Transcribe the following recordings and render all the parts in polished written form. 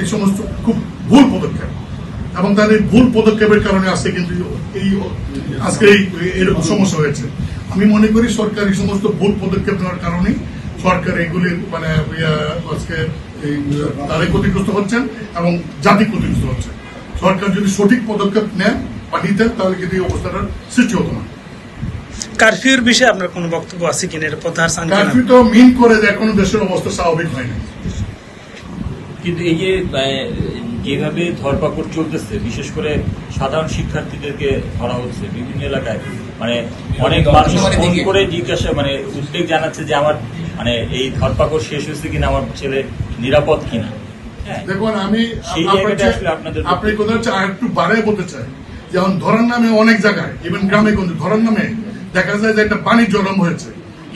এই সমস্ত খুব ভুল পদক্ষেপ, এবং তার এই ভুল পদক্ষেপের কারণে আজকে কিন্তু আজকে এরকম সমস্যা হয়েছে। আমি মনে করি সরকার এই সমস্ত ভুল পদক্ষেপ নেওয়ার কারণে সরকার এগুলি মানে আজকে তারাই ক্ষতিগ্রস্ত হচ্ছেন এবং জাতি ক্ষতিগ্রস্ত হচ্ছে। সরকার যদি সঠিক পদক্ষেপ নেন বা নিতেন তাহলে কিন্তু এই অবস্থাটার সৃষ্টি হতো না। কারফিউর বিষয়ে আপনার কোনো বক্তব্য আছে কিনা? এটা প্রত্যাহার চান? কারফিউ তো মিন করে যে এখনো দেশের অবস্থা স্বাভাবিক হয়নি। কিন্তু এই যে যেভাবে ধরপাকড় চলতেছে, বিশেষ করে সাধারণ শিক্ষার্থীদেরকে ধরা হচ্ছে বিভিন্ন এলাকায়, মানে অনেক মানুষ ফোন করে জিজ্ঞাসা মানে উদ্বেগ জানাচ্ছে যে আমার মানে এই ধরপাকড় শেষ হয়েছে কিনা, আমার ছেলে নিরাপদ কিনা। দেখুন, আমি আপনার কথা হচ্ছে আর একটু বাড়ায় বলতে চাই, যেমন ধরার নামে অনেক জায়গায় ইভেন গ্রামে গঞ্জে ধরার নামে দেখা যায় যে একটা পানি জড়ানো হয়েছে,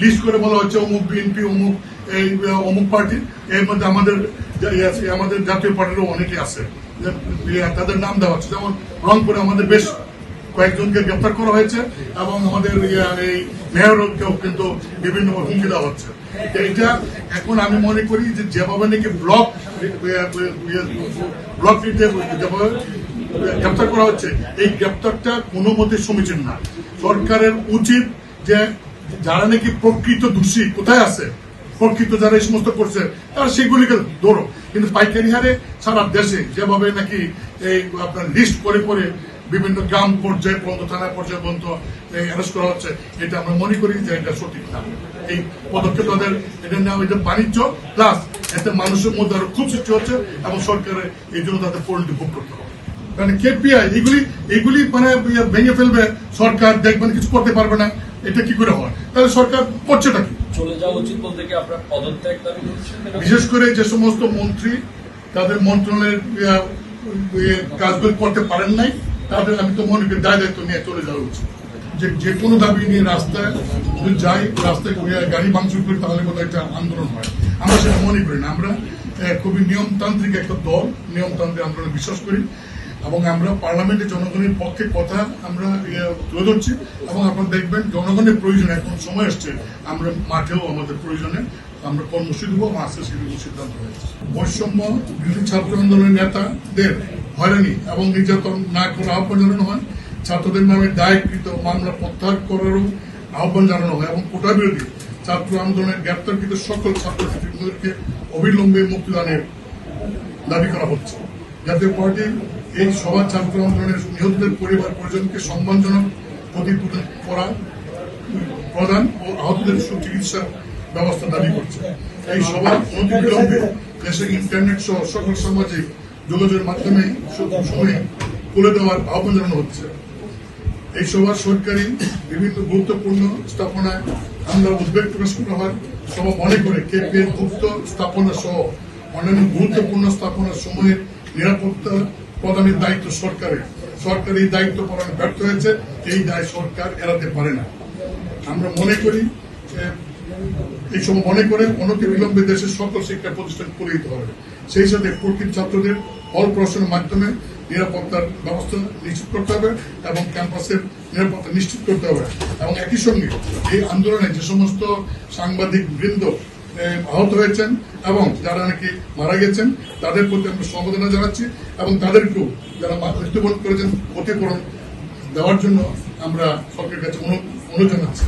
লিস্ট করে বলা হচ্ছে অমুক বিএনপি, অমুক এই অমুক পার্টি, এর মধ্যে আমাদের জাতীয় পার্টিরও অনেকে আছে, তাদের নাম দেওয়া হচ্ছে। যেমন রংপুরে আমাদের বেশ কয়েকজনকে গ্রেপ্তার করা হয়েছে এবং আমাদের এই মেয়রকেও কিন্তু বিভিন্ন হুমকি দেওয়া হচ্ছে। এইটা এখন আমি মনে করি যে যেভাবে নাকি ব্লক যেভাবে গ্রেপ্তার করা হচ্ছে, এই গ্রেপ্তারটা কোনো মতে সমীচীন না। সরকারের উচিত যে যারা নাকি প্রকৃত দোষী কোথায় আছে, প্রকৃত যারা এই সমস্ত করছে তারা সেগুলিকে ধরো, কিন্তু পাইকারি হারে সারা দেশে যেভাবে নাকি এই আপনার লিস্ট করে করে বিভিন্ন গ্রাম পর্যায়ে পর্যন্ত থানা পর্যায়ে পর্যন্ত অ্যারেস্ট করা হচ্ছে, এটা আমরা মনে করি যে এটা সঠিক না। এই পদক্ষেপ তাদের এটা নেওয়া, এটা বাণিজ্য প্লাস এতে মানুষের মধ্যে আরো খুব সৃষ্টি হচ্ছে এবং সরকারের এই জন্য তাদের পরিণতি ভোগ করতে হবে। কারণ কেপিআই এইগুলি মানে ভেঙে ফেলবে সরকার, দেখবেন কিছু করতে পারবে না, এটা কি করে হয়? তাহলে সরকার করছেটা কি? চলে যাওয়া উচিত বলতে কি আপনার পদত্যাগ দাবি করছেন? বিশেষ করে যে সমস্ত মন্ত্রী তাদের মন্ত্রণালয়ের কাজগুলো করতে পারেন নাই, তাদের আমি তো মনে করি দায়িত্ব নিয়ে চলে যাওয়া উচিত। যে কোনো দাবি নিয়ে রাস্তায় যদি যাই, রাস্তায় গাড়ি ভাঙচুর করি, তাহলে বোধহয় একটা আন্দোলন হয়। আমরা সেটা মনে করি না। আমরা খুবই নিয়মতান্ত্রিক একটা দল, নিয়মতান্ত্রিক আন্দোলনে বিশ্বাস করি এবং আমরা পার্লামেন্টে জনগণের পক্ষে কথা আমরা তুলে ধরছি এবং আপনারা দেখবেন জনগণের প্রয়োজনে এখন সময় আসছে, আমরা মাঠেও আমাদের প্রয়োজনে আমরা কর্মসূচি দেবো। আজকে সেগুলো সিদ্ধান্ত হয়েছে। বৈষম্য বিরোধী ছাত্র আন্দোলনের নেতাদের হয়রানি এবং নির্যাতন না করার আহ্বান জানানো হয়। ছাত্রদের নামে দায়েরকৃত মামলা প্রত্যাহার করারও আহ্বান জানানো হয় এবং কোটা বিরোধী ছাত্র আন্দোলনের গ্রেপ্তারকৃত সকল ছাত্রছাত্রীদেরকে অবিলম্বে মুক্তিদানের দাবি করা হচ্ছে। জাতীয় পার্টি এই সভা ছাত্র আন্দোলনের নিহতদের পরিবার পরিজনকে সম্মানজনক ক্ষতিপূরণ করা প্রদান ও আহতদের সুচিকিৎসার ব্যবস্থা দাবি করছে। এই সভা অনতিবিলম্বে দেশের ইন্টারনেট সহ সকল সামাজিক যোগাযোগের মাধ্যমে সময়ে খুলে দেওয়ার আহ্বান জানানো হচ্ছে। এই সভার সরকারি বিভিন্ন গুরুত্বপূর্ণ স্থাপনায় আমরা উদ্বেগ প্রকাশ করা হয়। সভা মনে করে কেপিএর গুপ্ত স্থাপনা সহ অন্যান্য গুরুত্বপূর্ণ স্থাপনার সময়ের নিরাপত্তা প্রদানের দায়িত্ব সরকারের। সরকার এই দায়িত্ব পালনে ব্যর্থ হয়েছে, এই দায় সরকার এড়াতে পারে না। আমরা মনে করি এই সময় মনে করে অনতিবিলম্বে দেশের সকল শিক্ষা প্রতিষ্ঠান খুলে দিতে হবে। সেই সাথে প্রকৃত ছাত্রদের হল প্রশাসনের মাধ্যমে নিরাপত্তার ব্যবস্থা নিশ্চিত করতে হবে এবং ক্যাম্পাসের নিরাপত্তা নিশ্চিত করতে হবে এবং একই সঙ্গে এই আন্দোলনে যে সমস্ত সাংবাদিক বৃন্দ আহত হয়েছেন এবং যারা নাকি মারা গেছেন তাদের প্রতি আমরা সমবেদনা জানাচ্ছি এবং তাদেরকেও যারা মৃত্যুবরণ করেছেন ক্ষতিপূরণ দেওয়ার জন্য আমরা সরকারের কাছে অনুরোধ জানাচ্ছি।